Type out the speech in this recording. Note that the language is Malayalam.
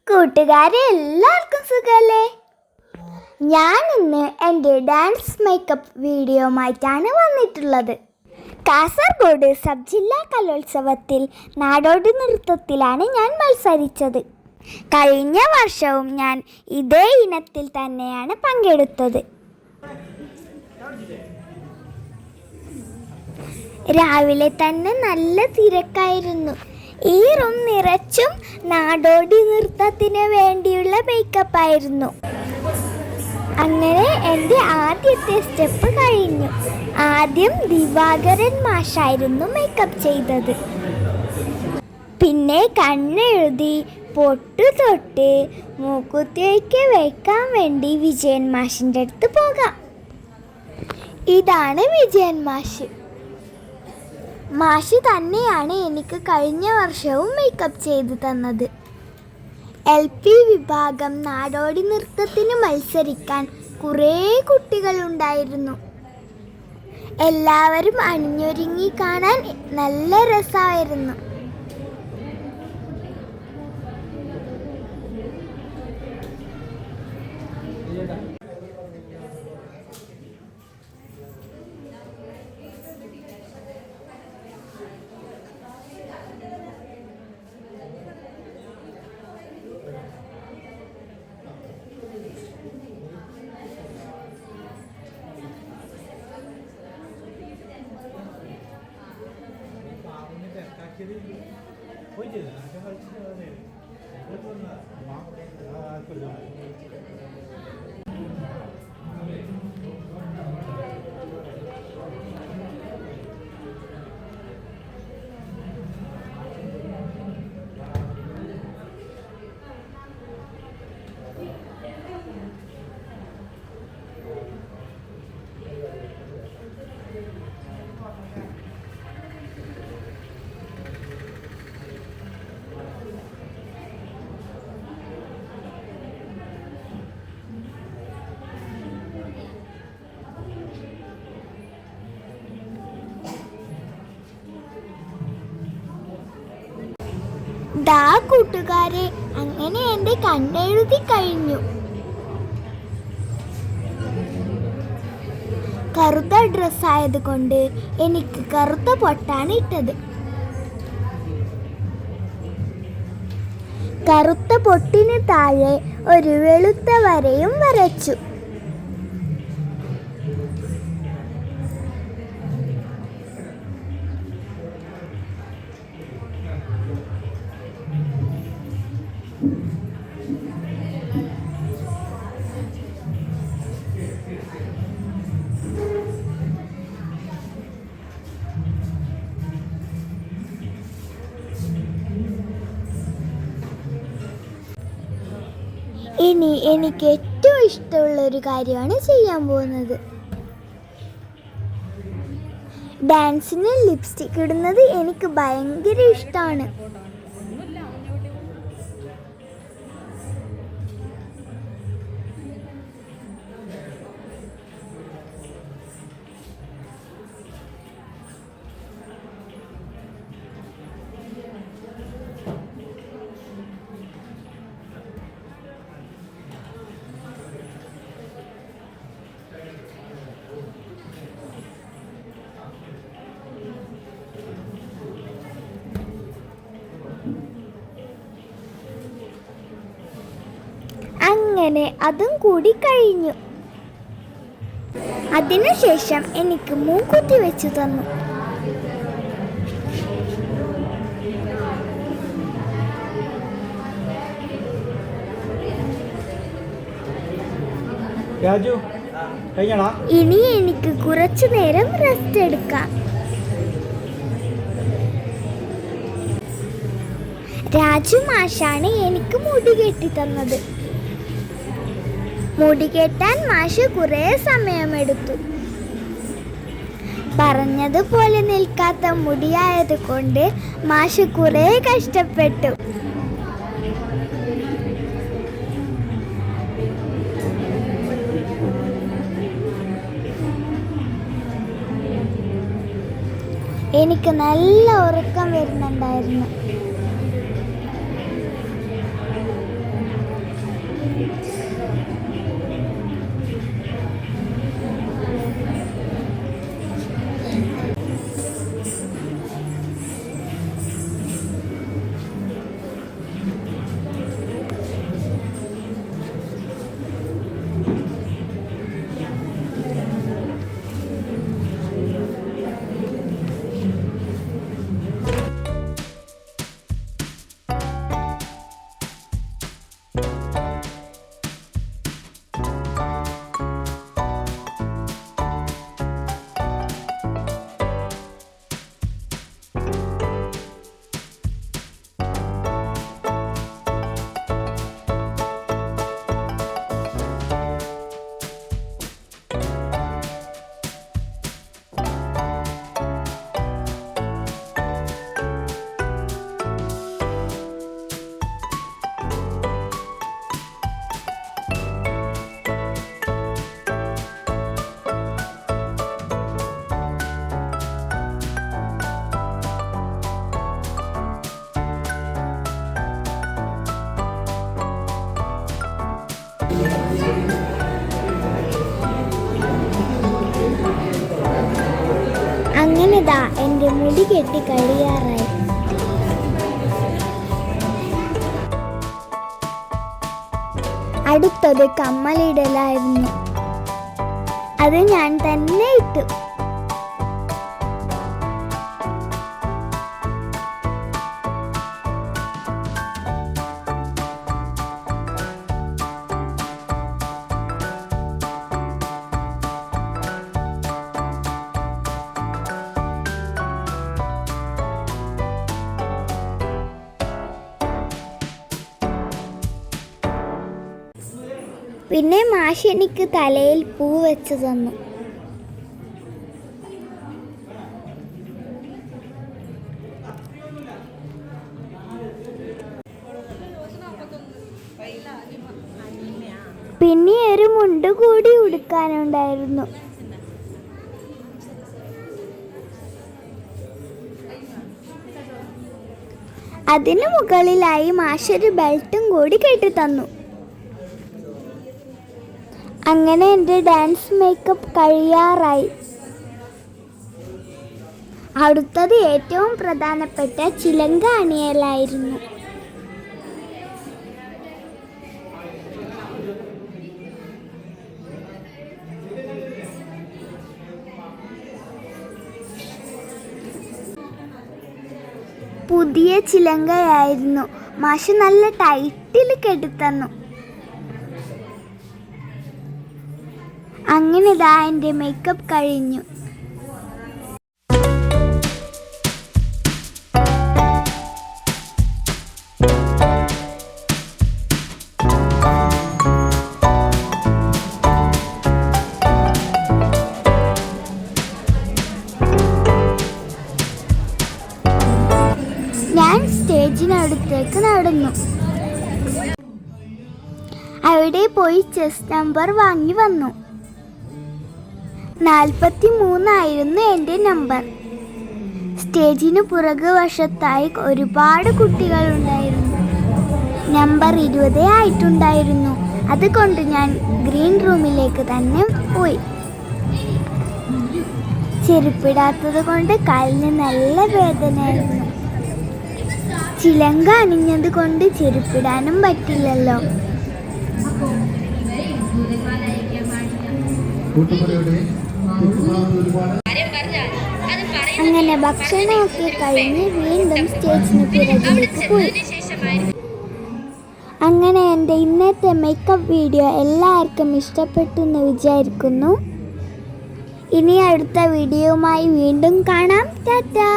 കൂട്ടുകാരെ എല്ലാവർക്കും സുഖല്ലേ? ഞാൻ ഇന്ന് എൻ്റെ ഡാൻസ് മേക്കപ്പ് വീഡിയോയുമായിട്ടാണ് വന്നിട്ടുള്ളത്. കാസർഗോഡ് സബ് ജില്ലാ കലോത്സവത്തിൽ നാടോടി നൃത്തത്തിലാണ് ഞാൻ മത്സരിച്ചത്. കഴിഞ്ഞ വർഷവും ഞാൻ ഇതേ ഇനത്തിൽ തന്നെയാണ് പങ്കെടുത്തത്. രാവിലെ തന്നെ നല്ല തിരക്കായിരുന്നു. ഈ റൂം നിറച്ചും നാടോടി നൃത്തത്തിന് വേണ്ടിയുള്ള മേക്കപ്പായിരുന്നു. അങ്ങനെ എൻ്റെ ആദ്യത്തെ സ്റ്റെപ്പ് കഴിഞ്ഞു. ആദ്യം ദിവാകരൻ മാഷായിരുന്നു മേക്കപ്പ് ചെയ്തത്. പിന്നെ കണ്ണെഴുതി പൊട്ടു തൊട്ട് മൂക്കുത്തിയൊക്കെ വയ്ക്കാൻ വേണ്ടി വിജയൻ മാഷിൻ്റെ അടുത്ത് പോകാം. ഇതാണ് വിജയൻ മാഷ്. മാഷ് തന്നെയാണ് എനിക്ക് കഴിഞ്ഞ വർഷവും മേക്കപ്പ് ചെയ്തു തന്നത്. LP വിഭാഗം നാടോടി നൃത്തത്തിന് മത്സരിക്കാൻ കുറേ കുട്ടികളുണ്ടായിരുന്നു. എല്ലാവരും അണിഞ്ഞൊരുങ്ങി കാണാൻ നല്ല രസമായിരുന്നു. ദാ കൂട്ടുകാരെ, അങ്ങനെ എൻ്റെ കണ്ണെഴുതി കഴിഞ്ഞു. കറുത്ത ഡ്രസ്സായതുകൊണ്ട് എനിക്ക് കറുത്ത പൊട്ടാണ് ഇട്ടത്. കറുത്ത പൊട്ടിന് താഴെ ഒരു വെളുത്ത വരയും വരച്ചു. ഇനി എനിക്ക് ഏറ്റവും ഇഷ്ടമുള്ള ഒരു കാര്യമാണ് ചെയ്യാൻ പോകുന്നത്. ഡാൻസിന് ലിപ്സ്റ്റിക് ഇടുന്നത് എനിക്ക് ഭയങ്കര ഇഷ്ടമാണ്. അങ്ങനെ അതും കൂടി കഴിഞ്ഞു. അതിനുശേഷം എനിക്ക് മൂക്കുത്തി വെച്ചു തന്നു. ഇനി എനിക്ക് കുറച്ചു നേരം റെസ്റ്റ് എടുക്കാം. രാജു മാഷാണ് എനിക്ക് മുടി കെട്ടി തന്നത്. മുടി കെട്ടാൻ മാഷ് കുറേ സമയമെടുത്തു. പറഞ്ഞതുപോലെ നിൽക്കാത്ത മുടിയായത് കൊണ്ട് മാഷ് കുറേ കഷ്ടപ്പെട്ടു. എനിക്ക് നല്ല ഉറക്കം വരുന്നുണ്ടായിരുന്നു. അങ്ങനെതാ എൻ്റെ മുടി കെട്ടി കഴിയാറായി. അടുത്തത് കമ്മലിടലായിരുന്നു. അത് ഞാൻ തന്നെ ഇട്ടു. പിന്നെ മാഷ് എനിക്ക് തലയിൽ പൂ വെച്ച് തന്നു. പിന്നെ ഒരു മുണ്ട് കൂടി ഉടുക്കാനുണ്ടായിരുന്നു. അതിനു മുകളിലായി മാഷൊരു ബെൽറ്റും കൂടി കെട്ടി തന്നു. അങ്ങനെ എൻ്റെ ഡാൻസ് മേക്കപ്പ് കഴിയാറായി. അടുത്തത് ഏറ്റവും പ്രധാനപ്പെട്ട ചിലങ്ക അണിയലായിരുന്നു. പുതിയ ചിലങ്കയായിരുന്നു. മാഷ് നല്ല ടൈറ്റിൽ കെട്ടിത്തന്നു. അങ്ങനെ ഇതാ എൻ്റെ മേക്കപ്പ് കഴിഞ്ഞു. ഞാൻ സ്റ്റേജിനടുത്തേക്ക് നടന്നു. അവിടെ പോയി ചെസ് നമ്പർ വാങ്ങി വന്നു. 43 ആയിരുന്നു എൻ്റെ നമ്പർ. സ്റ്റേജിന് പുറകുവശത്തായി ഒരുപാട് കുട്ടികളുണ്ടായിരുന്നു. നമ്പർ 20 ആയിട്ടുണ്ടായിരുന്നു. അതുകൊണ്ട് ഞാൻ ഗ്രീൻ റൂമിലേക്ക് തന്നെ പോയി. ചെരുപ്പിടാത്തത് കൊണ്ട് കാലിന് നല്ല വേദനയായിരുന്നു. ചിലങ്ക അണിഞ്ഞത് കൊണ്ട് ചെരുപ്പിടാനും പറ്റില്ലല്ലോ. അങ്ങനെ ഭക്ഷണമൊക്കെ കഴിഞ്ഞ് വീണ്ടും സ്റ്റേജിന് പിറകിലേക്ക് പോയി. അങ്ങനെ എൻ്റെ ഇന്നത്തെ മേക്കപ്പ് വീഡിയോ എല്ലാവർക്കും ഇഷ്ടപ്പെട്ടു എന്ന് വിചാരിക്കുന്നു. ഇനി അടുത്ത വീഡിയോയുമായി വീണ്ടും കാണാം. ടാറ്റാ.